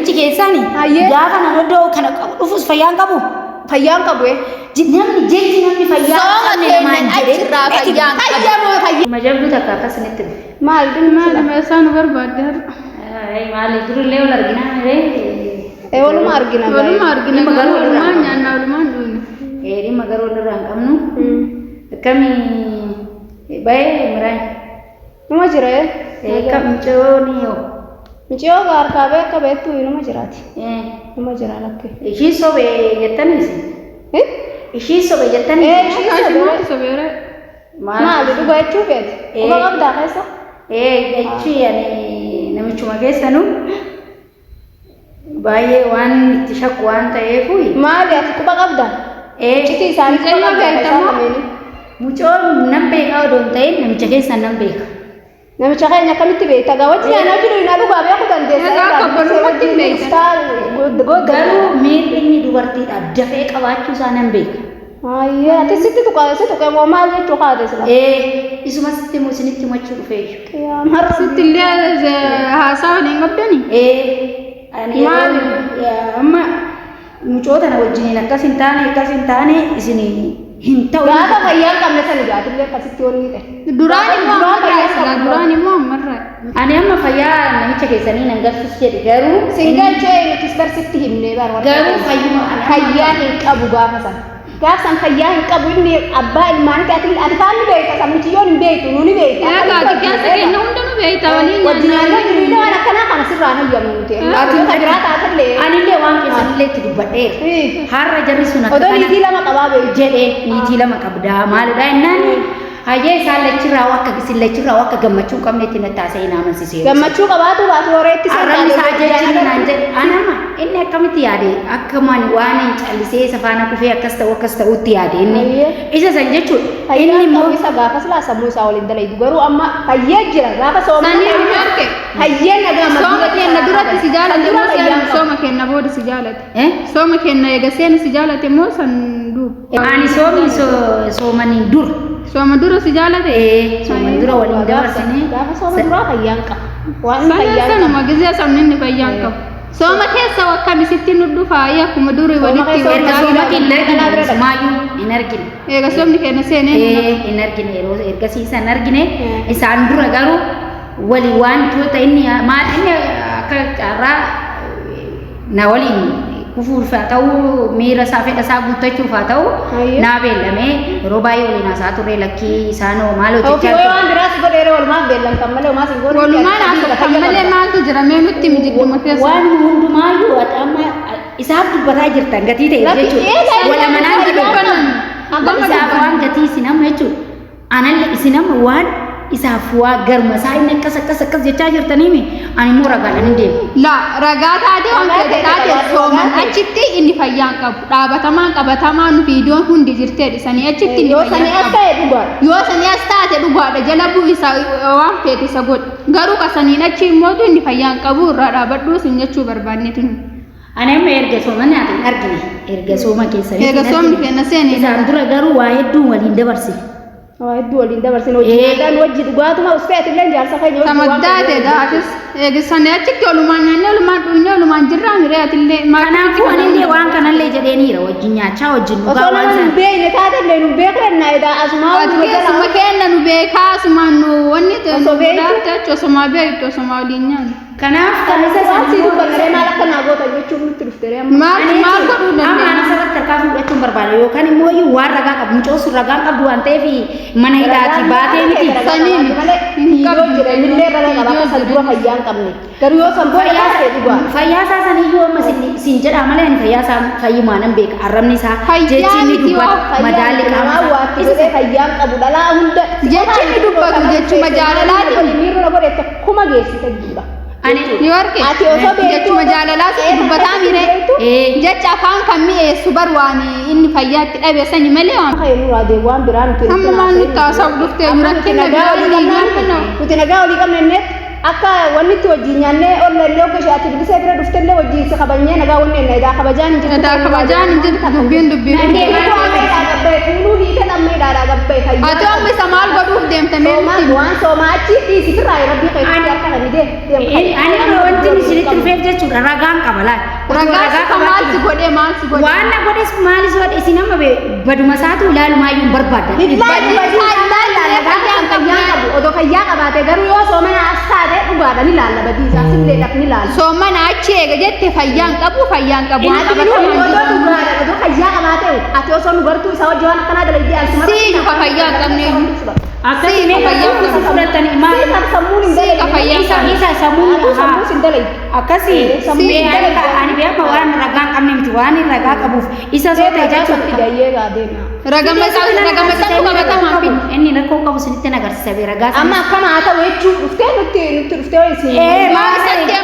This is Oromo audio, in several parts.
namichi keessani gaafa naannoo kana qabu dhufus fayyaan qabu namni jechi namni fayyaan qabne maan jedhee majabdu takka akkasinitti maal meeshaan barbaadde maali durullee wal argina waluma argina walumaan nyaanna walumaan duune dhimma garuu walirraa hin qabnu akkamii baay'ee miraan nama jira kamchooni yoo miciyoo gaarkaa beeka beektu nama jiraati nama jira lakke ishii sobee jettanis ishii sobee jettanis sobeere maali dhugaa jechuu feeti quba qabdaa keessa jechuu yaani namichuma keessanu baay'ee waan itti shakku waan ta'eefu maali ati quba qabdaa citi isaanii quba qabdaa mucoon nan beekaa odoon ta'in namicha keessan nan beeka namicha keenya akkamitti beekta gaawwachi yaanaa jiru hin dhugaa beeku dandeessa garuu miirri inni dubartiidha dafee qabaachuu isaa nan beeka ati sitti tuqee moo maal jechuu kaate sila isuma sitti moo isinitti machuu dhufee sitti illee haasaa waliin qabdani maal amma mucoota na wajjiniin akkas hin taane isinii hin ta'u gaafa fayyaan qabne sani gaatillee akkasitti onni ta'e duraan immoo ammarraa ani amma fayyaa namicha keessanii nan garsus jedhe garuu singalchee nutis barsitti himnee garuu fayyaa hin qabu gaafa san fayyaa hin qabu inni abbaa ilmaan kaatiin ati faanni beekta sammichiyyoon hin beektu nuuni beekta gaati keessa kenna hunda nu beekta waliin wajjinaallee jiruudha waan akkanaa kana sirraa hayyamu nuti ati biraa taatallee anillee waan keessanillee itti dubbadheera har'a jarri sun akka odoo niitii lama qabaa beeku jedhee niitii lama qabdaa maalidha innaan hayyee isaan lachirraa akka gammachuu qabneetti natti haasa'ee naamansiisee gammachuu qabaatu baatu horeetti arrabni isaa jechuun naan jedhe anama inni akkamitti yaade akka man waan hin callisee safaana kufee akkas ta'utti yaade inni isa san jechuun inni immoo isa gaafa silaa sammuu isaa waliin dalagu garuu amma hayyee jira gaafa hayyee nagaa sooma kenna duratti si jaalate sooma kenna booda si jaalate sooma kenna eegaseen si jaalate immoo san duub ani soomaniin dur sooma dura si jaalate sooma dura waliin dabarsine gaafa sooma duraa fayyaan qaba waan fayyaan sanuma gizee samninni fayyaan qabu sooma keessa akkamitti nu dhufaa akkuma durii walitti sooma killee maayyuu hin argine eega soomni kenna seenee hin argine yeroo ergasiisan argine isaan dura garuu walii waan tuuta inni maal inni akka carraa na waliin kufuurfaa ta'uu miira isaa fedha isaa guuttachuuf haa ta'u naa beellamee yeroo baay'ee waliin haasaa turre lakkii isaanoo maal hojjechaa waan biraas godheera walumaan beellamtan malee homaa sin godhu walumaan haasoftan malee maaltu jira mee nutti mijidduma keessa waan hundumaayyuu amma isaaf dubbataa jirtan gatii ta'e jechuudha wala manaan jedhu isaaf waan gatii isin amma jechuudha analle isin amma waan isaaf waa garma isaa inni akkas jechaa jirtaniimi ani immoo ragaadhaan hin deemu. La ragaa taatee waan fedhe taatee sooman achitti inni fayyaan qabu qabatamaan viidiyoon hundi jirtee dhisanii achitti inni fayyaan qabu. Yoo sanii as taate dhugaadha jala bu'isa waan fedhe isa godhe garuu kasaniin achi immoo inni fayyaan qabu irraa dhaabadhuu sin jechuu barbaannetu. Ani amma erga sooma nyaata hin argine erga sooma keessanii. Erga soomni kenna seenee. Isaan dura garuu waa hedduu waliin dabarse. hedduu waliin dabarsine hojii wajji dhugaatuma usfeet illee jaarsa keenya wajji tamaddaate daatis eegisanii achitti olumaan nyaanne olumaan dhuunye olumaan jirraa mireetillee kanaafuu anillee waan kanallee jedheeniira wajjin nyaachaa wajjin dhugaa waan sana osoo beekne taatellee nu beekna edaa asumaa asuma kenna nu beekaa asumaan nu wanni daarte osuma beektu osuma waliin nyaanne kanaaf kan isa saansi dubbanne maal akka naa goota jechuun nutti dhuftere maal godhuu dandeenya amma asirratti harkaa fudhachuun barbaada yookaan immoo waan ragaa qabu mucoosu ragaa qabdu waan ta'eef mana hidhaati baatee miti saniin yoo jira illee ragaa qaba akka san dura fayyaa hin qabne garuu yoo san booda yaasa dhugaa fayyaasaa saniyyuu amma siin jedhaa malee ani fayyaasaa fayyumaa nan beeka arrabni isaa jechi inni dubbatu madaalli qaama isaa fayyaa hin qabu dhalaa hunda jechi inni dubbatu jechuma jaalalaati miirra godhette kuma geessite jiruudha ani yorke ati osoo jechuma jaalalaati dubbataa mire jecha afaan kan mi'eessu barwaani inni fayyaatti dhabe sani malee waan khayru raade waan biraan nuti amma maal nuti taasisa dhufte murakkina nuti nagaa olii qabne akka wanni itti wajjin nyaannee ollallee akka shaati bilisee bira dhuftellee wajjin si kabanyee nagaa wanni ennaa kabajaan hin jirtu dubbiin gabbee fuuluu hiite dhammeedhaadha gabbee fayyaa. Ati amma isa maal godhuuf deemtamee Soomaa waan soomaachii dhiisi firraa rabbii keessatti harka kan hidee. Ani wanti isinitti dhufeef jechuudha ragaan qaba laal. ragaa maal si godhee maal si godhee. Waan na godhes maalis godhe isin amma baduma isaatu ilaalumaayyu hin barbaadda. Odoo fayyaa qabaate garuu yoo soomana as taate dhugaadha ni laalla badiisaa silleedhaaf ni laalla. Soomana achi eega jette fayyaan qabu. Odoo fayyaa qabaate ati osoo nu gartuu isa hojii waan akkanaa dalagdee asuma. Si dhufa fayyaa hin qabne. Akkasii mee fayyaa fudhatanii maal sammuun hin dalagdee. Isa sammuun hin dalagdee. akkasii ani beekama waan ragaa qabne miti waan ragaa qabuuf isa soo ta'e jechuudha. Ragama isaa qabatamaa fi inni rakkoo qabu sinitti nagarsiisa bee ragaa amma akkama haa ta'u jechuun dhuftee nutti dhuftee wayii maal isatti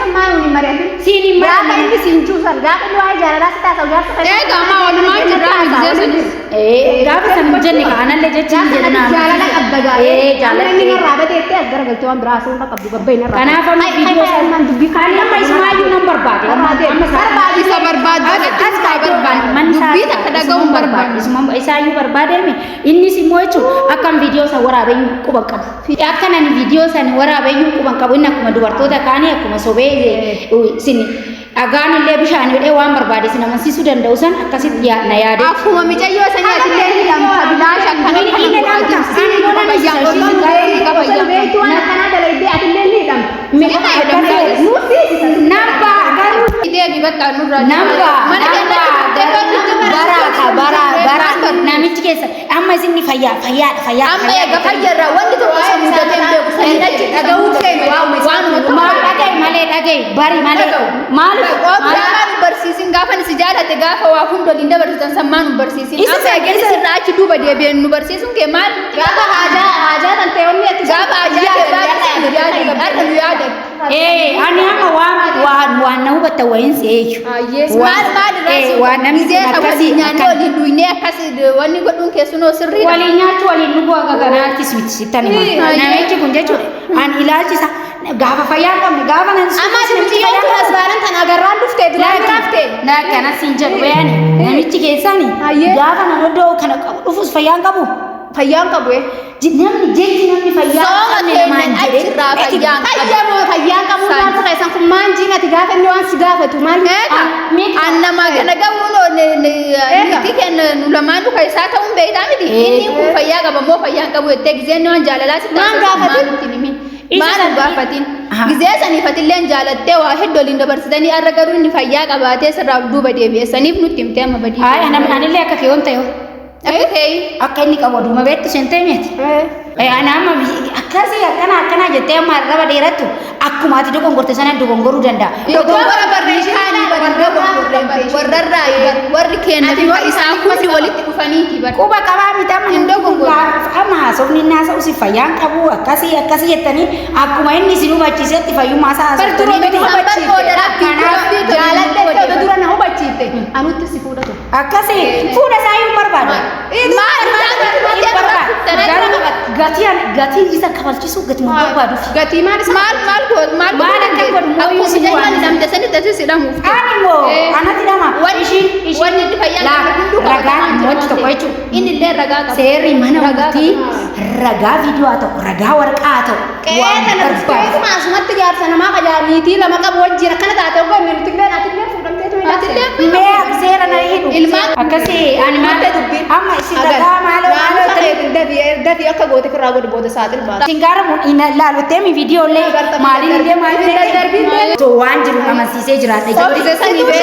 amma siini gaafa inni siin cuusan gaafa inni waa'ee jaalalaa si taasisu gaafa eega amma walumaa jirraa mijeessanis gaafa san jenne kaanallee jechuun jedhana jaalala qabda gaa'ee jaalala inni irraa badeettee as garagaltee waan biraa asuma qabdu gabbee inni irraa kanaaf amma viidiyoo san dubbii kan nama ismaayyuu nan barbaade isa barbaadu dubbii takka dhaga'uun barbaadu isaayyuu barbaadame innis immoo jechuun akkam viidiyoo san waraabeyyuu quban qabu akka nani viidiyoo san waraabeyyuu quban qabu inni akkuma dubartoota kaanii akkuma sobee sini dhagaan illee bishaan hidhee waan barbaade sin amansiisuu danda'u san akkasitti na yaade akkuma micayyoo sanyaatii illee hidhamta bilaash namichi keessa amma isinni fayyaa amma eega fayyarraa wanti tokko isa mudatee hin beeku sanii achi dhaga'uu seenu waan malee dhaga'i bari malee Gaafa nu barsiisin gaafa ni si jaalate gaafa waa hundoliin dabarsiisan sammaa nu barsiisin. Amma eegani sirraa achi duuba deebi'een nu barsiisuun kee maal? Gaafa haajaa tan ta'e wanni ati gaafa haajaa ta'e nu yaada. Ani amma waan na hubatta wayin seeyu. Maal irraa waan namni zeeta waliin nyaannee waliin dhuynee akkas wanni godhuun keessunoo sirriidha. Waliin nyaachuu waliin dhuguu akka kanaatti sittani namichi kun jechuudha an ilaalchisa. Gaafa fayyaa qabne gaafa nan amma namichi yoo turas baaran tan agarraan dhuftee duraan raaftee na kana siin jedhu yaani namichi keessani gaafa nan oddoo kana qabu dhufus fayyaan qabu namni fayyaa qabu waan tuqeessan kun maan jiinati gaafa inni waan si gaafatu maal annama kana gahuun niti kenna nu lamaan dhuka isaa ta'uun beektaa miti inni kun fayyaa qaba moo fayyaan qabu jettee gizeen waan jaalalaa si taasisu maal gaafatin gizee saniifatilleen jaalattee waa heddoliin dabarsitanii arra garuu inni fayyaa qabaatee sirraa duuba deebi'essaniif nutti himtee amma badii anillee akka keewwan ta'e akka inni qabu aduma beektu sentee miti nama akkasii akkana jettee amma arraba dheerattu akkuma ati dogongorte sana dogongoruu danda'a. warri kenna fi isaan kundi walitti dhufaniiti quba qabaa miti amma hin dogongoruu amma haasofni naasa usi fayyaan qabu akkasii jettanii akkuma inni isin hubachiisetti fayyummaa isaa akkasii fuudha isaa hin barbaadu. Gatiin isa kabalchisu gati mau barbaadu. Gatii maal akka godhu akkuma jaayaan namte sanitti asis hidhamuuf. Ani moo anatti hidhama. Wanni itti fayyaan ragaan wanti tokko jechuudha. Inni illee ragaa qaba. Seerri mana murtii ragaa viidiyoo haa ta'u ragaa waraqaa haa ta'u. Qeeta na dhufeetuma asumatti jaarsa namaa qajaaniitii lama qabu wajjin akkana taate oggoo inni nuti illee ati illee mee seera na hidhu. Akkasii ani maal amma isin ragaa maaloo dafii akka goote firraa godhu booda saaxil baata. Singaara mun ilaaluttee mi viidiyoo illee maaliin illee maaliin waan jiru amansiisee jiraata. Soofise sanii bee.